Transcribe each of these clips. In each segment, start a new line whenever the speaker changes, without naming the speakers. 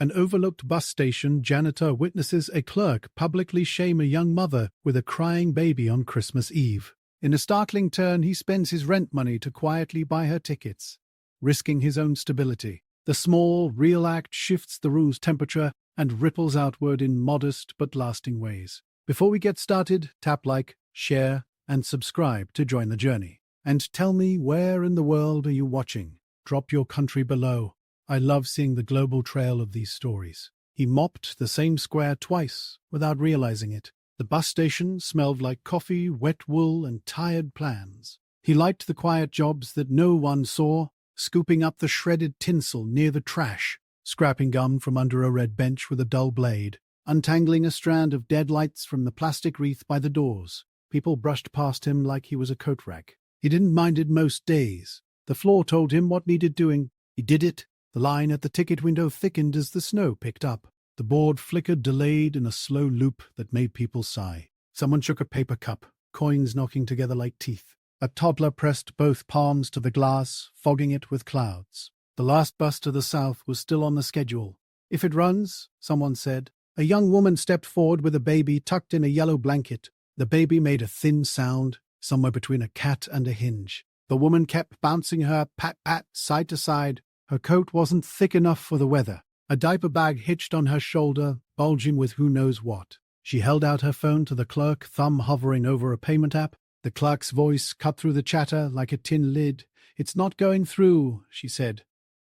An overlooked bus station janitor witnesses a clerk publicly shame a young mother with a crying baby on Christmas Eve. In a startling turn, he spends his rent money to quietly buy her tickets, risking his own stability. The small, real act shifts the room's temperature and ripples outward in modest but lasting ways. Before we get started, tap like, share, and subscribe to join the journey. And tell me, where in the world are you watching? Drop your country below. I love seeing the global trail of these stories. He mopped the same square twice without realizing it. The bus station smelled like coffee, wet wool, and tired plans. He liked the quiet jobs that no one saw, scooping up the shredded tinsel near the trash, scrapping gum from under a red bench with a dull blade, untangling a strand of dead lights from the plastic wreath by the doors. People brushed past him like he was a coat rack. He didn't mind it most days. The floor told him what needed doing. He did it. The line at the ticket window thickened as the snow picked up. The board flickered delayed in a slow loop that made people sigh. Someone shook a paper cup, coins knocking together like teeth. A toddler pressed both palms to the glass, fogging it with clouds. The last bus to the south was still on the schedule. If it runs, someone said. A young woman stepped forward with a baby tucked in a yellow blanket. The baby made a thin sound, somewhere between a cat and a hinge. The woman kept bouncing her pat-pat side to side. Her coat wasn't thick enough for the weather. A diaper bag hitched on her shoulder, bulging with who knows what. She held out her phone to the clerk, thumb hovering over a payment app. The clerk's voice cut through the chatter like a tin lid. "It's not going through," she said.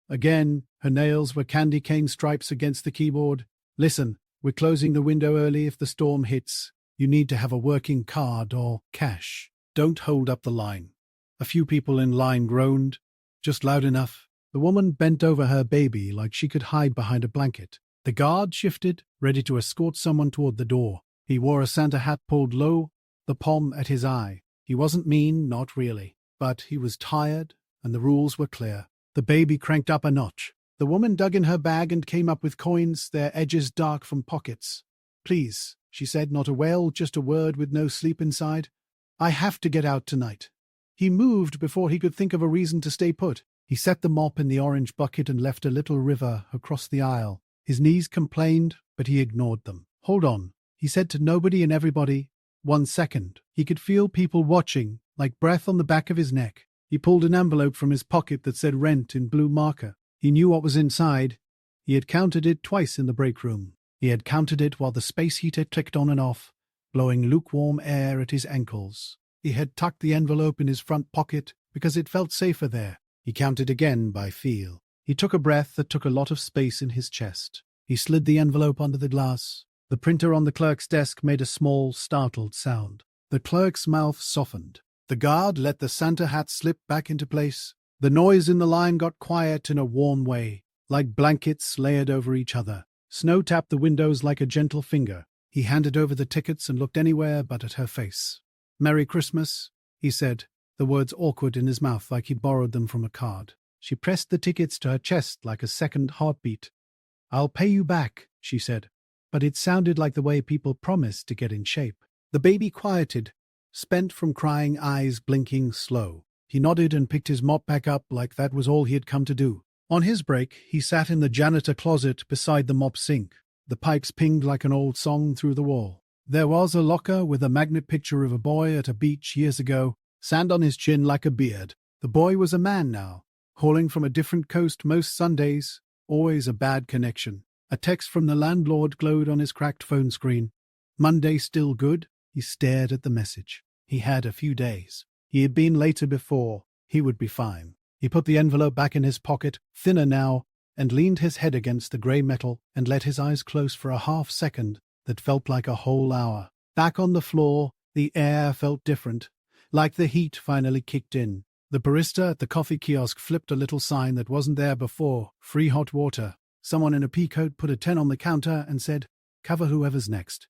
Again, her nails were candy cane stripes against the keyboard. "Listen, we're closing the window early if the storm hits. You need to have a working card or cash. Don't hold up the line." A few people in line groaned, just loud enough. The woman bent over her baby like she could hide behind a blanket. The guard shifted, ready to escort someone toward the door. He wore a Santa hat pulled low, the palm at his eye. He wasn't mean, not really. But he was tired, and the rules were clear. The baby cranked up a notch. The woman dug in her bag and came up with coins, their edges dark from pockets. "Please," she said, not a wail, just a word with no sleep inside. "I have to get out tonight." He moved before he could think of a reason to stay put. He set the mop in the orange bucket and left a little river across the aisle. His knees complained, but he ignored them. "Hold on," he said to nobody and everybody. 1 second. He could feel people watching, like breath on the back of his neck. He pulled an envelope from his pocket that said rent in blue marker. He knew what was inside. He had counted it twice in the break room. He had counted it while the space heater clicked on and off, blowing lukewarm air at his ankles. He had tucked the envelope in his front pocket because it felt safer there. He counted again by feel. He took a breath that took a lot of space in his chest. He slid the envelope under the glass. The printer on the clerk's desk made a small, startled sound. The clerk's mouth softened. The guard let the Santa hat slip back into place. The noise in the line got quiet in a warm way, like blankets layered over each other. Snow tapped the windows like a gentle finger. He handed over the tickets and looked anywhere but at her face. "Merry Christmas," he said, the words awkward in his mouth like he borrowed them from a card. She pressed the tickets to her chest like a second heartbeat. "I'll pay you back," she said, but it sounded like the way people promised to get in shape. The baby quieted, spent from crying, eyes blinking slow. He nodded and picked his mop back up like that was all he had come to do. On his break, he sat in the janitor closet beside the mop sink. The pipes pinged like an old song through the wall. There was a locker with a magnet picture of a boy at a beach years ago, sand on his chin like a beard. The boy was a man now, hauling from a different coast most Sundays, always a bad connection. A text from the landlord glowed on his cracked phone screen. "Monday still good?" He stared at the message. He had a few days. He had been later before. He would be fine. He put the envelope back in his pocket, thinner now, and leaned his head against the grey metal and let his eyes close for a half-second that felt like a whole hour. Back on the floor, the air felt different, like the heat finally kicked in. The barista at the coffee kiosk flipped a little sign that wasn't there before, "Free hot water." Someone in a pea coat put a 10 on the counter and said, "Cover whoever's next."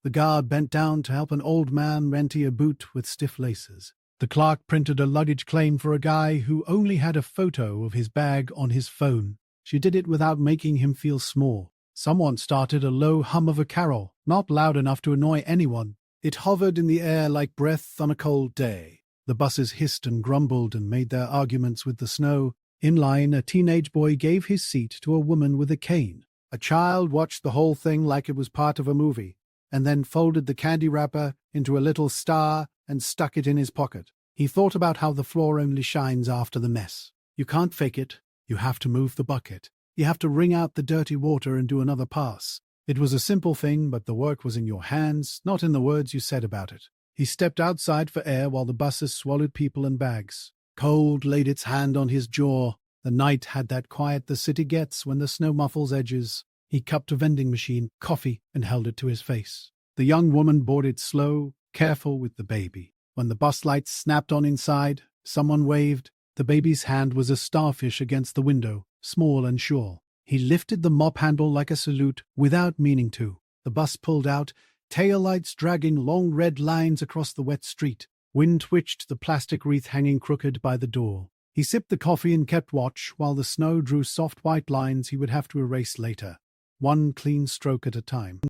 The guard bent down to help an old man empty a boot with stiff laces. The clerk printed a luggage claim for a guy who only had a photo of his bag on his phone. She did it without making him feel small. Someone started a low hum of a carol, not loud enough to annoy anyone. It hovered in the air like breath on a cold day. The buses hissed and grumbled and made their arguments with the snow. In line, a teenage boy gave his seat to a woman with a cane. A child watched the whole thing like it was part of a movie, and then folded the candy wrapper into a little star and stuck it in his pocket. He thought about how the floor only shines after the mess. You can't fake it. You have to move the bucket. You have to wring out the dirty water and do another pass. It was a simple thing, but the work was in your hands, not in the words you said about it. He stepped outside for air while the buses swallowed people and bags. Cold laid its hand on his jaw. The night had that quiet the city gets when the snow muffles edges. He cupped a vending machine, coffee, and held it to his face. The young woman boarded slow, careful with the baby. When the bus lights snapped on inside, someone waved. The baby's hand was a starfish against the window, small and sure. He lifted the mop handle like a salute without meaning to. The bus pulled out, taillights dragging long red lines across the wet street. Wind twitched the plastic wreath hanging crooked by the door. He sipped the coffee and kept watch while the snow drew soft white lines he would have to erase later, one clean stroke at a time.